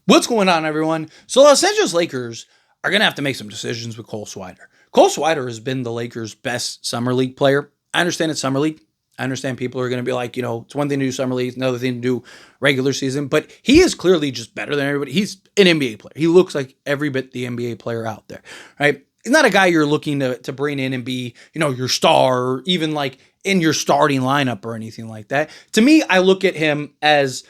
What's going on, everyone? So Los Angeles Lakers are going to have to make some decisions with Cole Swider. Cole Swider has been the Lakers' best summer league player. I understand it's summer league. I understand people are going to be like, it's one thing to do summer league, it's another thing to do regular season. But he is clearly just better than everybody. He's an NBA player. He looks like every bit the NBA player out there, right? He's not a guy you're looking to bring in and be, your star or even like in your starting lineup or anything like that. To me, I look at him as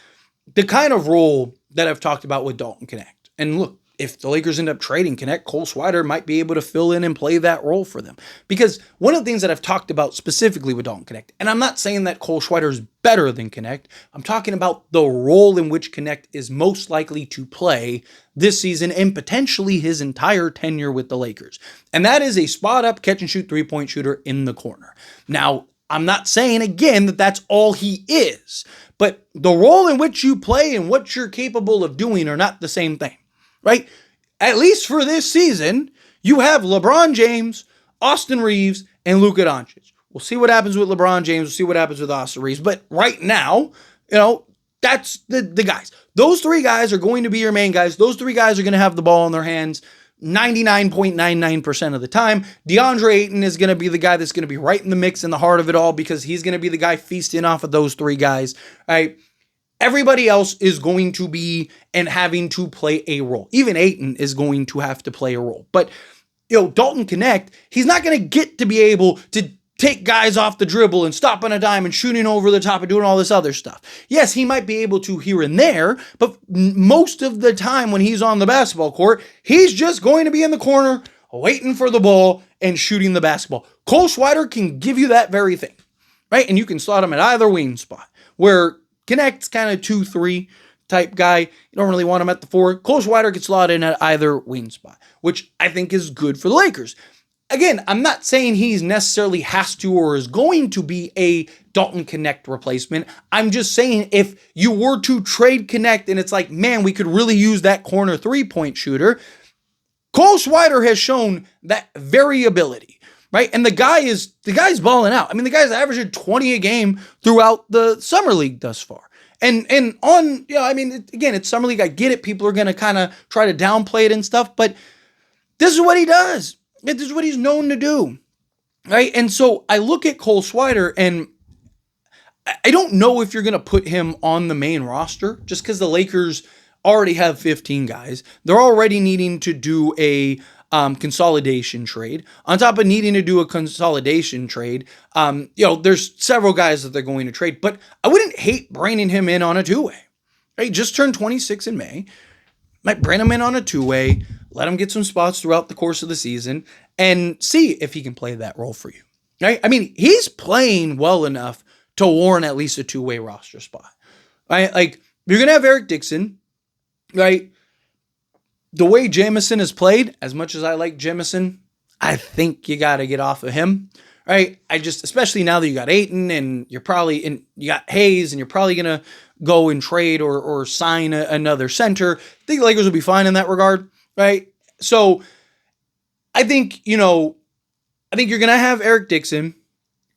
the kind of role that I've talked about with Dalton Knecht. And look, if the Lakers end up trading Knecht, Cole Swider might be able to fill in and play that role for them. Because one of the things that I've talked about specifically with Dalton Knecht, and I'm not saying that Cole Swider is better than Knecht, I'm talking about the role in which Knecht is most likely to play this season and potentially his entire tenure with the Lakers. And that is a spot-up catch-and-shoot three-point shooter in the corner. Now, I'm not saying, again, that that's all he is, but the role in which you play and what you're capable of doing are not the same thing, right? At least for this season, you have LeBron James, Austin Reeves, and Luka Doncic. We'll see what happens with LeBron James. We'll see what happens with Austin Reeves. But right now, that's the guys. Those three guys are going to be your main guys. Those three guys are going to have the ball in their hands 99.99% of the time. DeAndre Ayton is going to be the guy that's going to be right in the mix in the heart of it all because he's going to be the guy feasting off of those three guys. Right? Everybody else is going to be and having to play a role. Even Ayton is going to have to play a role. But, Dalton Knecht, he's not going to get to be able to take guys off the dribble and stop on a dime and shooting over the top and doing all this other stuff. Yes, he might be able to here and there, but most of the time when he's on the basketball court, he's just going to be in the corner waiting for the ball and shooting the basketball. Cole Swider can give you that very thing, right? And you can slot him at either wing spot, where Knecht's kind of 2-3 type guy. You don't really want him at the 4. Cole Swider can slot in at either wing spot, which I think is good for the Lakers. Again, I'm not saying he's necessarily has to or is going to be a Dalton Knecht replacement. I'm just saying if you were to trade Knecht and it's like, man, we could really use that corner three-point shooter, Cole Swider has shown that variability, right? And the guy's balling out. I mean, the guy's averaging 20 a game throughout the summer league thus far. And again, it's summer league. I get it. People are going to kind of try to downplay it and stuff, but this is what he does. This is what he's known to do, right? And so I look at Cole Swider, and I don't know if you're going to put him on the main roster just because the Lakers already have 15 guys. They're already needing to do a consolidation trade. On top of needing to do a consolidation trade, there's several guys that they're going to trade, but I wouldn't hate bringing him in on a two-way, right? Just turned 26 in May. Might bring him in on a two-way, let him get some spots throughout the course of the season, and see if he can play that role for you. Right? I mean, he's playing well enough to warrant at least a two-way roster spot. Right? Like, you're going to have Eric Dixon, right? The way Jamison has played, as much as I like Jamison, I think you got to get off of him. Right? Especially now that you got Ayton and you got Hayes and you're probably going to go and trade or sign another center. I think the Lakers will be fine in that regard. Right? So I think you're going to have Eric Dixon,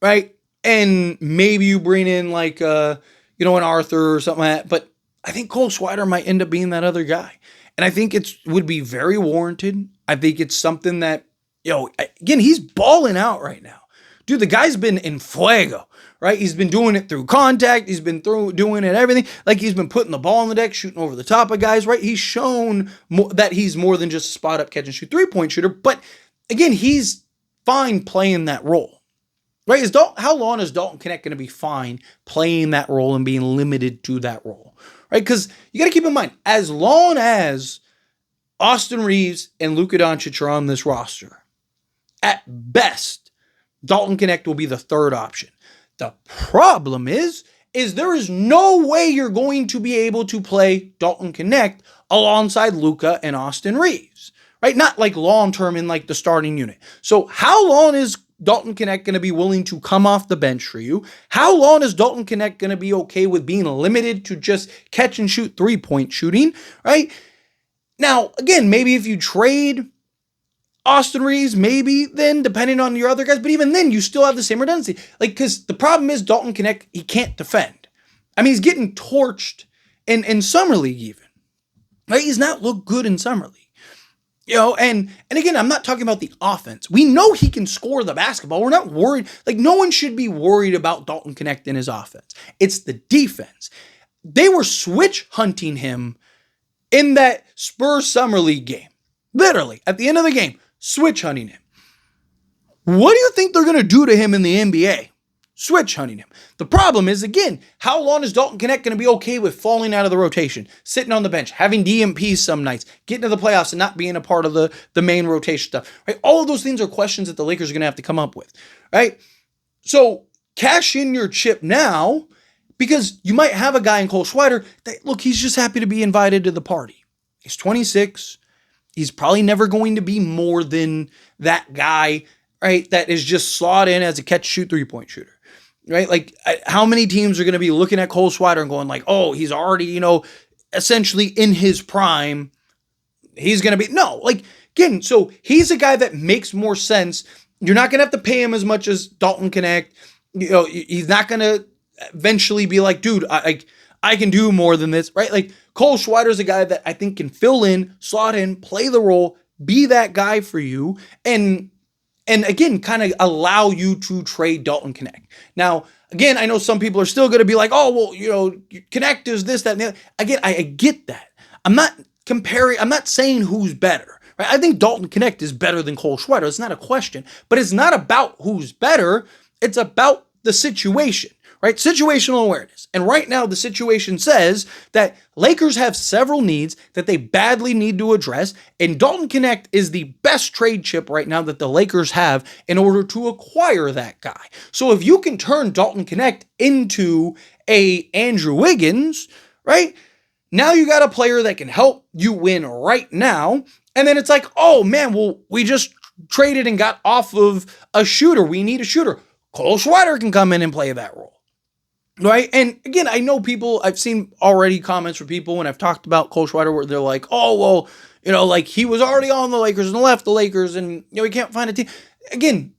right? And maybe you bring in like, an Arthur or something like that. But I think Cole Swider might end up being that other guy. And I think it would be very warranted. I think it's something that, again, he's balling out right now. Dude, the guy's been in fuego, right? He's been doing it through contact. He's been doing it everything. Like he's been putting the ball on the deck, shooting over the top of guys, right? He's shown that he's more than just a spot-up catch-and-shoot three-point shooter. But again, he's fine playing that role, right? How long is Dalton Knecht going to be fine playing that role and being limited to that role, right? Because you got to keep in mind, as long as Austin Reeves and Luka Doncic are on this roster, at best, Dalton Knecht will be the third option. The problem is there is no way you're going to be able to play Dalton Knecht alongside Luka and Austin Reeves, right? Not like long-term in like the starting unit. So how long is Dalton Knecht going to be willing to come off the bench for you? How long is Dalton Knecht going to be okay with being limited to just catch and shoot three-point shooting, right? Now, again, maybe if you trade Austin Reeves, maybe then, depending on your other guys. But even then, you still have the same redundancy. Like, because the problem is Dalton Knecht, he can't defend. I mean, he's getting torched in Summer League even. Right? He's not looked good in summer league. And again, I'm not talking about the offense. We know he can score the basketball. We're not worried. Like, no one should be worried about Dalton Knecht in his offense. It's the defense. They were switch hunting him in that Spurs Summer League game. Literally, at the end of the game, switch hunting him. What do you think they're going to do to him in the NBA? Switch hunting him. The problem is, again, how long is Dalton Knecht going to be okay with falling out of the rotation, sitting on the bench, having DMPs some nights, getting to the playoffs and not being a part of the main rotation stuff, right? All of those things are questions that the Lakers are going to have to come up with, right? So cash in your chip now, because you might have a guy in Cole Swider that, look, he's just happy to be invited to the party. He's 26. He's probably never going to be more than that guy, right, that is just slot in as a catch-shoot three-point shooter. Right? Like, how many teams are going to be looking at Cole Swider and going like, oh, he's already, essentially in his prime. He's going to be, no, like, again, so he's a guy that makes more sense. You're not going to have to pay him as much as Dalton Knecht. He's not going to eventually be like, dude, I can do more than this, right? Like, Cole Swider is a guy that I think can fill in, slot in, play the role, be that guy for you, and again, kind of allow you to trade Dalton Knecht. Now, again, I know some people are still going to be like, oh, well, Knecht is this, that, and the other. Again, I get that. I'm not saying who's better. Right? I think Dalton Knecht is better than Cole Swider. It's not a question. But it's not about who's better. It's about the situation. Right? Situational awareness. And right now, the situation says that Lakers have several needs that they badly need to address, and Dalton Knecht is the best trade chip right now that the Lakers have in order to acquire that guy. So if you can turn Dalton Knecht into a Andrew Wiggins, right? Now you got a player that can help you win right now, and then it's like, oh man, well, we just traded and got off of a shooter. We need a shooter. Cole Swider can come in and play that role. Right. And again, I know I've seen already comments from people when I've talked about Cole Swider where they're like, oh, well, like he was already on the Lakers and left the Lakers and, he can't find a team. Again,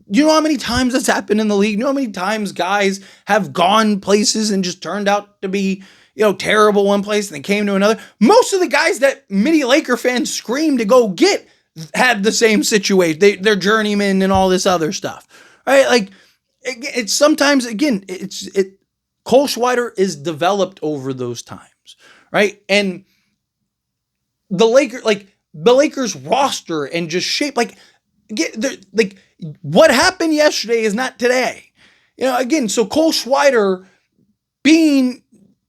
you know how many times that's happened in the league? You know how many times guys have gone places and just turned out to be, terrible one place and then came to another? Most of the guys that many Laker fans scream to go get had the same situation. They're journeymen and all this other stuff. Right. Like, it's sometimes, again, Cole Swider is developed over those times, right? And the Lakers roster and just shape, what happened yesterday is not today. Again, so Cole Swider being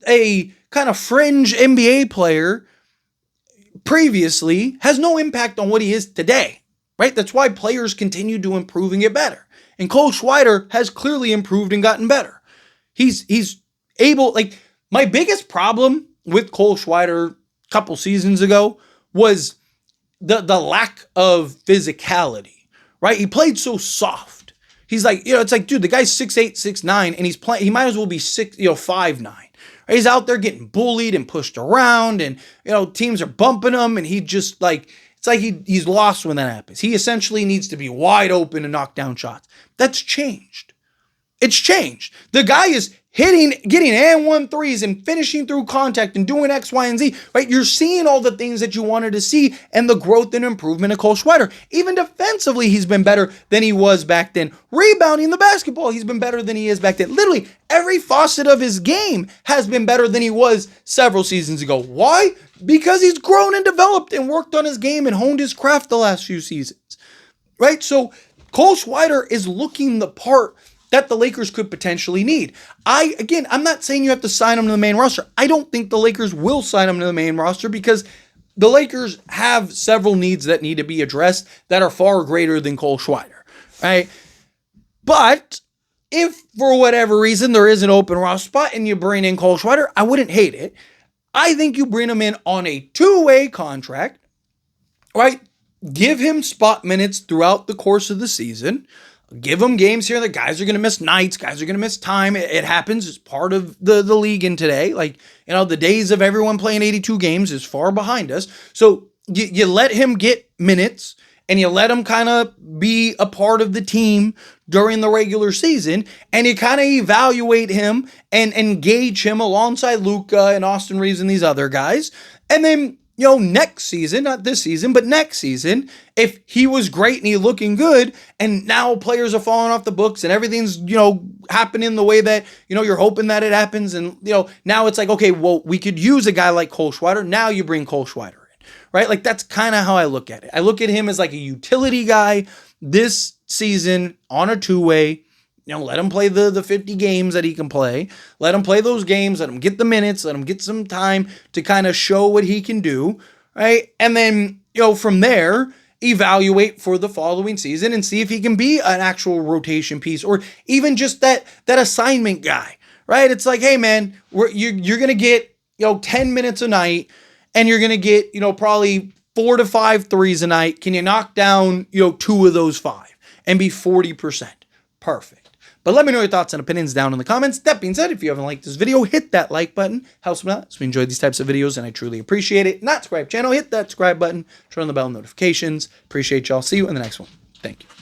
a kind of fringe NBA player previously has no impact on what he is today, right? That's why players continue to improve and get better. And Cole Swider has clearly improved and gotten better. He's able, my biggest problem with Cole Swider a couple seasons ago was the lack of physicality, right? He played so soft. He's like, it's like, dude, the guy's 6'8", 6'9", and he's playing, he might as well be 5'9". Right? He's out there getting bullied and pushed around, and, teams are bumping him, and he just it's like he's lost when that happens. He essentially needs to be wide open and knock down shots. That's changed. It's changed. The guy is getting and one threes and finishing through contact and doing X, Y, and Z, right? You're seeing all the things that you wanted to see and the growth and improvement of Cole Swider. Even defensively, he's been better than he was back then. Rebounding the basketball, he's been better than he is back then. Literally, every facet of his game has been better than he was several seasons ago. Why? Because he's grown and developed and worked on his game and honed his craft the last few seasons, right? So Cole Swider is looking the part that the Lakers could potentially need. I'm not saying you have to sign him to the main roster. I don't think the Lakers will sign him to the main roster because the Lakers have several needs that need to be addressed that are far greater than Cole Swider, right? But if for whatever reason there is an open roster spot and you bring in Cole Swider, I wouldn't hate it. I think you bring him in on a two-way contract, right? Give him spot minutes throughout the course of the season. Give him games here. The guys are going to miss nights. Guys are going to miss time. It happens. It's part of the league in today. The days of everyone playing 82 games is far behind us. So you let him get minutes and you let him kind of be a part of the team during the regular season, and you kind of evaluate him and engage him alongside Luka and Austin Reeves and these other guys. And then, next season, not this season, but next season, if he was great and he looking good, and now players are falling off the books and everything's, happening the way that, you're hoping that it happens. And, now it's like, okay, well, we could use a guy like Cole Swider. Now you bring Cole Swider in, right? Like, that's kind of how I look at it. I look at him as like a utility guy this season on a two-way. Let him play the 50 games that he can play. Let him play those games. Let him get the minutes. Let him get some time to kind of show what he can do, right? And then, from there, evaluate for the following season and see if he can be an actual rotation piece or even just that assignment guy, right? It's like, hey, man, you're going to get, 10 minutes a night and you're going to get, probably 4 to 5 threes a night. Can you knock down, 2 of those 5 and be 40%? Perfect. But let me know your thoughts and opinions down in the comments. That being said, if you haven't liked this video, hit that like button. Helps me out. So we enjoy these types of videos, and I truly appreciate it. Not subscribe channel, hit that subscribe button. Turn on the bell notifications. Appreciate y'all. See you in the next one. Thank you.